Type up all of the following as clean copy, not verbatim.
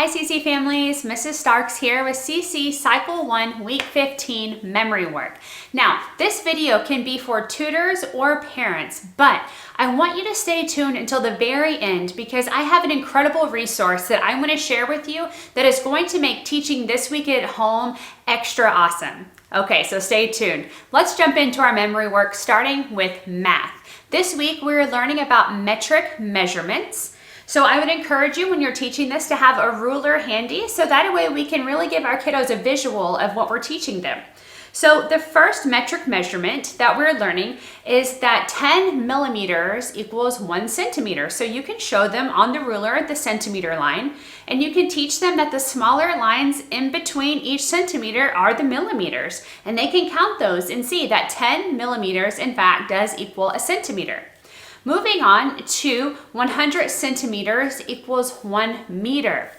Hi CC families, Mrs. Starks here with CC Cycle 1 Week 15 memory work. Now, this video can be for tutors or parents, but I want you to stay tuned until the very end because I have an incredible resource that I'm going to share with you that is going to make teaching this week at home extra awesome. Okay, so stay tuned. Let's jump into our memory work starting with math. This week we're learning about metric measurements. So I would encourage you when you're teaching this to have a ruler handy so that way we can really give our kiddos a visual of what we're teaching them. So the first metric measurement that we're learning is that 10 millimeters equals 1 centimeter. So you can show them on the ruler the centimeter line, and you can teach them that the smaller lines in between each centimeter are the millimeters, and they can count those and see that 10 millimeters in fact does equal a centimeter. Moving on to 100 centimeters equals 1 meter.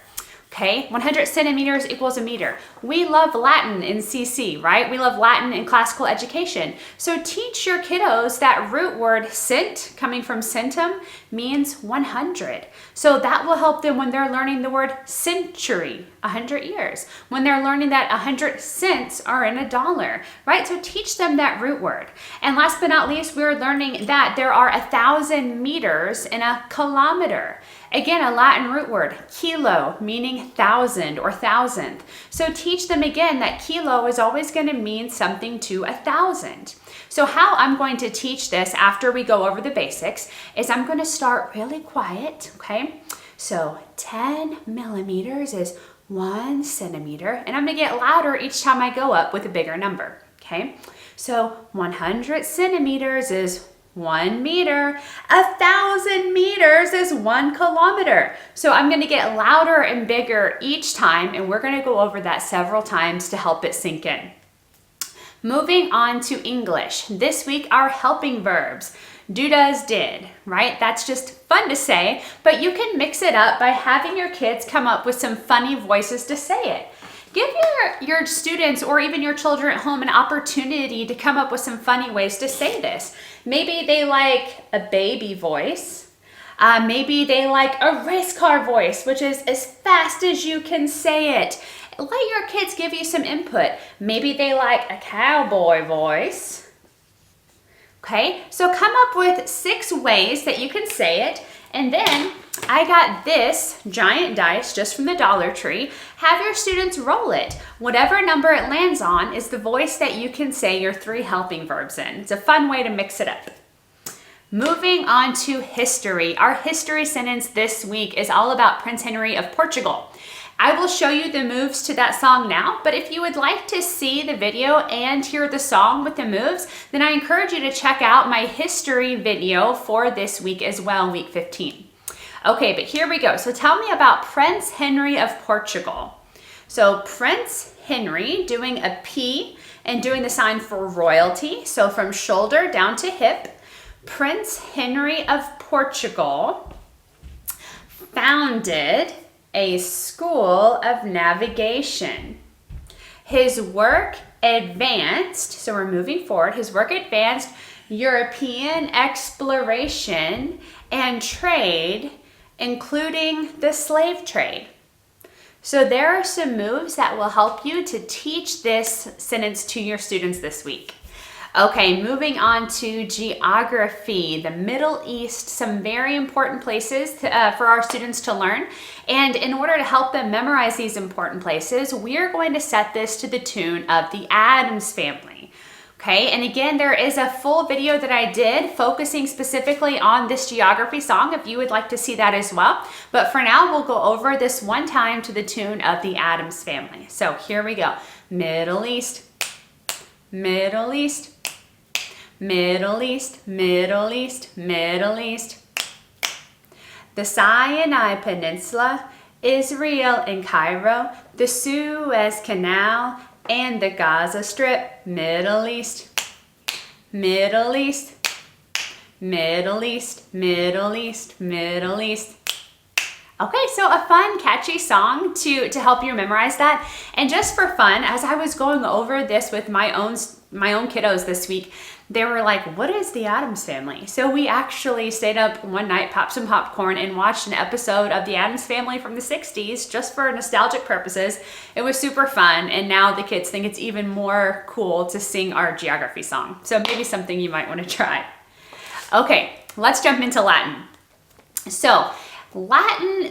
Okay, 100 centimeters equals a meter. We love Latin in CC, right? We love Latin in classical education. So teach your kiddos that root word cent, coming from centum, means 100. So that will help them when they're learning the word century, 100 years. When they're learning that 100 cents are in a dollar, right? So teach them that root word. And last but not least, we're learning that there are 1,000 meters in a kilometer. Again, a Latin root word, kilo, meaning thousand or thousandth. So teach them again that kilo is always going to mean something to 1,000. So how I'm going to teach this after we go over the basics is I'm going to start really quiet, okay? So 10 millimeters is 1 centimeter, and I'm going to get louder each time I go up with a bigger number, okay? So 100 centimeters is 1 meter. 1,000 meters is 1 kilometer. So I'm going to get louder and bigger each time, and we're going to go over that several times to help it sink in. Moving on to English. This week, our helping verbs. Do, does, did, right? That's just fun to say, but you can mix it up by having your kids come up with some funny voices to say it. Give your students or even your children at home an opportunity to come up with some funny ways to say this. Maybe they like a baby voice. Maybe they like a race car voice, which is as fast as you can say it. Let your kids give you some input. Maybe they like a cowboy voice. Okay, so come up with 6 ways that you can say it. And then I got this giant dice just from the Dollar Tree. Have your students roll it. Whatever number it lands on is the voice that you can say your 3 helping verbs in. It's a fun way to mix it up. Moving on to history. Our history sentence this week is all about Prince Henry of Portugal. I will show you the moves to that song now, but if you would like to see the video and hear the song with the moves, then I encourage you to check out my history video for this week as well, week 15. Okay, but here we go. So tell me about Prince Henry of Portugal. So Prince Henry doing a P and doing the sign for royalty. So from shoulder down to hip. Prince Henry of Portugal founded a school of navigation. His work advanced, so we're moving forward, his work advanced European exploration and trade, including the slave trade. So there are some moves that will help you to teach this sentence to your students this week. Okay, moving on to geography, the Middle East, some very important places for our students to learn. And in order to help them memorize these important places, we're going to set this to the tune of the Addams Family. Okay, and again, there is a full video that I did focusing specifically on this geography song if you would like to see that as well. But for now, we'll go over this one time to the tune of the Addams Family. So here we go. Middle East, Middle East, Middle East, Middle East, Middle East. The Sinai Peninsula, Israel and Cairo, the Suez Canal, and the Gaza Strip. Middle East, Middle East, Middle East, Middle East, Middle East. Okay, so a fun, catchy song to help you memorize that. And just for fun, as I was going over this with my own kiddos this week, they were like, what is the Addams Family? So we actually stayed up one night, popped some popcorn, and watched an episode of the Addams Family from the 60s just for nostalgic purposes. It was super fun, and now the kids think it's even more cool to sing our geography song. So maybe something you might want to try. Okay, let's jump into Latin. So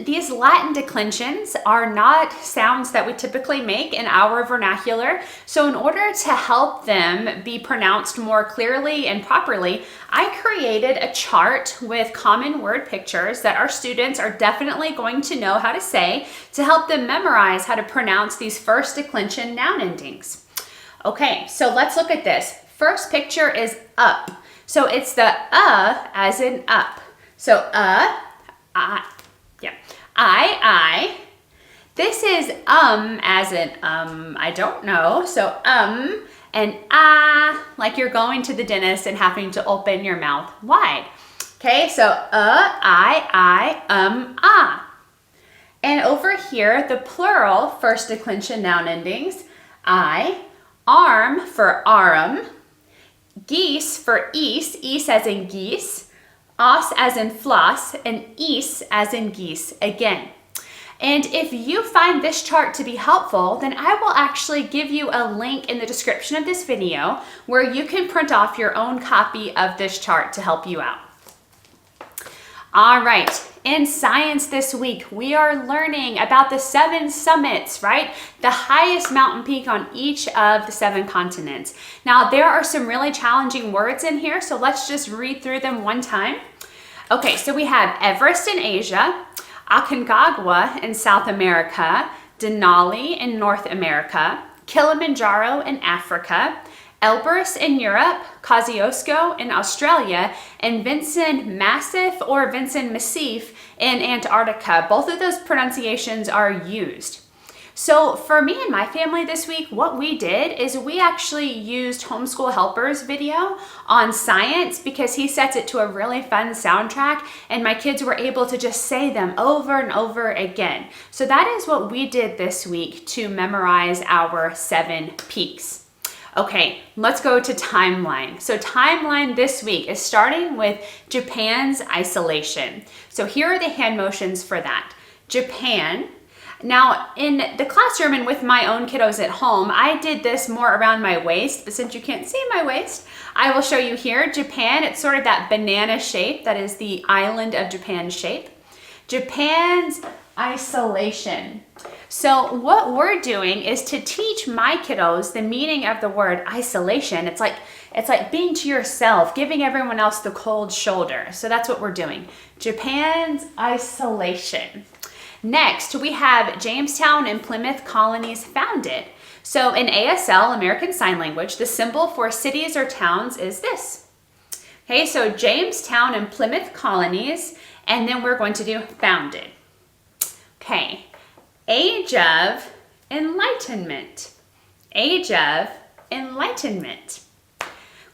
these Latin declensions are not sounds that we typically make in our vernacular. So in order to help them be pronounced more clearly and properly, I created a chart with common word pictures that our students are definitely going to know how to say to help them memorize how to pronounce these first declension noun endings. Okay, so let's look at this. First picture is up. So it's the as in up. So I. This is as in I don't know. So and like you're going to the dentist and having to open your mouth wide. Okay, so I. And over here, the plural first declension noun endings, I, arm for arum, geese for ease as in geese, os as in floss, and ease as in geese again. And if you find this chart to be helpful, then I will actually give you a link in the description of this video where you can print off your own copy of this chart to help you out. All right, in science this week, we are learning about the 7 summits, right? The highest mountain peak on each of the 7 continents. Now, there are some really challenging words in here, so let's just read through them one time. Okay, so we have Everest in Asia, Aconcagua in South America, Denali in North America, Kilimanjaro in Africa, Elbrus in Europe, Kosciuszko in Australia, and Vincent Massif or Vincent Massif in Antarctica. Both of those pronunciations are used. So for me and my family this week, what we did is we actually used Homeschool Helper's video on science because he sets it to a really fun soundtrack and my kids were able to just say them over and over again. So that is what we did this week to memorize our 7 peaks. Okay, let's go to timeline. So timeline this week is starting with Japan's isolation. So here are the hand motions for that. Japan. Now in the classroom and with my own kiddos at home, I did this more around my waist, but since you can't see my waist, I will show you here. Japan, it's sort of that banana shape. That is the island of Japan shape. Japan's isolation. So what we're doing is to teach my kiddos the meaning of the word isolation. It's like being to yourself, giving everyone else the cold shoulder. So that's what we're doing. Japan's isolation. Next, we have Jamestown and Plymouth colonies founded. So in ASL, American Sign Language, the symbol for cities or towns is this. Okay, so Jamestown and Plymouth colonies, and then we're going to do founded. Okay, Age of Enlightenment. Age of Enlightenment.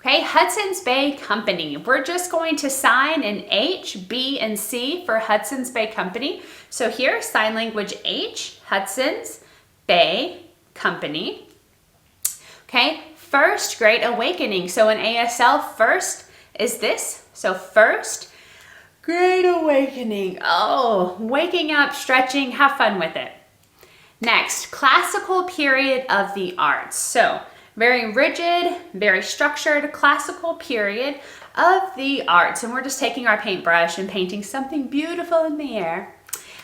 Okay, Hudson's Bay Company. We're just going to sign an H, B, and C for Hudson's Bay Company. So here, sign language H, Hudson's Bay Company. Okay, First Great Awakening. So in ASL, first is this. So first Great Awakening. Oh, waking up, stretching, have fun with it. Next, classical period of the arts. So very rigid, very structured, classical period of the arts. And we're just taking our paintbrush and painting something beautiful in the air.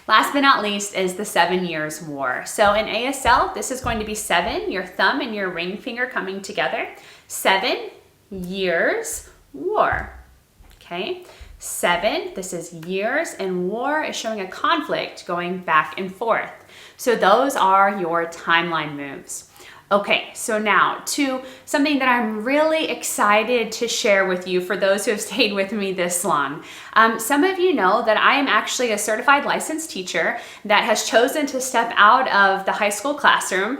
Last but not least is the 7 Years' War. So in ASL, this is going to be 7, your thumb and your ring finger coming together. 7 Years' War. Okay, 7, this is years, and war is showing a conflict going back and forth. So those are your timeline moves. Okay, so now to something that I'm really excited to share with you for those who have stayed with me this long. Some of you know that I am actually a certified licensed teacher that has chosen to step out of the high school classroom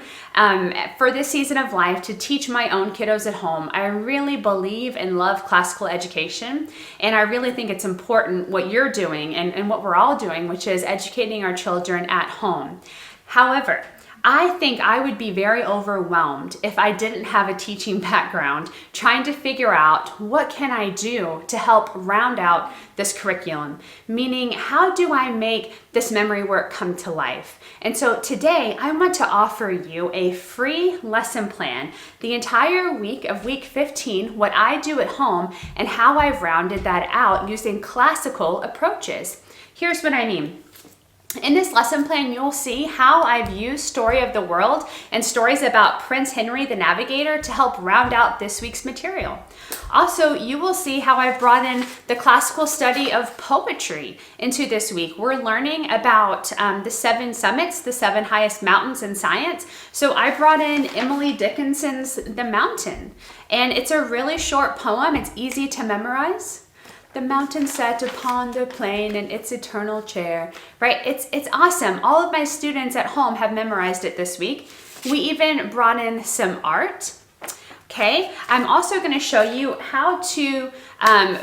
for this season of life to teach my own kiddos at home. I really believe and love classical education, and I really think it's important what you're doing and what we're all doing, which is educating our children at home. However, I think I would be very overwhelmed if I didn't have a teaching background trying to figure out what can I do to help round out this curriculum, meaning how do I make this memory work come to life? And so today I want to offer you a free lesson plan the entire week of week 15, what I do at home and how I've rounded that out using classical approaches. Here's what I mean. In this lesson plan, you'll see how I've used Story of the World and stories about Prince Henry the Navigator to help round out this week's material. Also, you will see how I've brought in the classical study of poetry into this week. We're learning about the 7 summits, the 7 highest mountains in science. So I brought in Emily Dickinson's The Mountain, and it's a really short poem. It's easy to memorize. The mountain sat upon the plain in its eternal chair, right? It's awesome. All of my students at home have memorized it this week. We even brought in some art. Okay, I'm also going to show you how to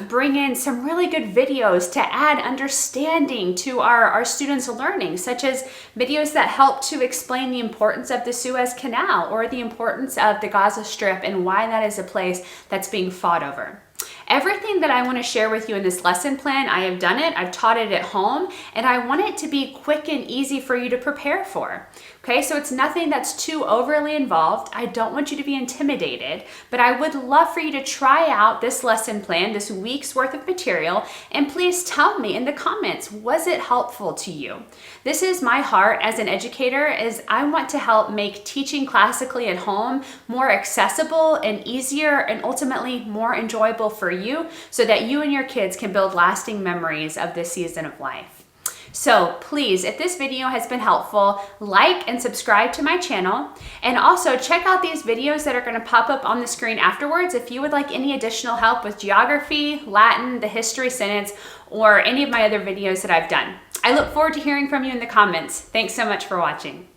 bring in some really good videos to add understanding to our students' learning, such as videos that help to explain the importance of the Suez Canal or the importance of the Gaza Strip and why that is a place that's being fought over. Everything that I want to share with you in this lesson plan, I have done it, I've taught it at home, and I want it to be quick and easy for you to prepare for. Okay, so it's nothing that's too overly involved. I don't want you to be intimidated, but I would love for you to try out this lesson plan, this week's worth of material, and please tell me in the comments, was it helpful to you? This is my heart as an educator, is I want to help make teaching classically at home more accessible and easier and ultimately more enjoyable for you so that you and your kids can build lasting memories of this season of life. So please, if this video has been helpful, like and subscribe to my channel, and also check out these videos that are going to pop up on the screen afterwards if you would like any additional help with geography, Latin, the history sentence, or any of my other videos that I've done. I look forward to hearing from you in the comments. Thanks so much for watching.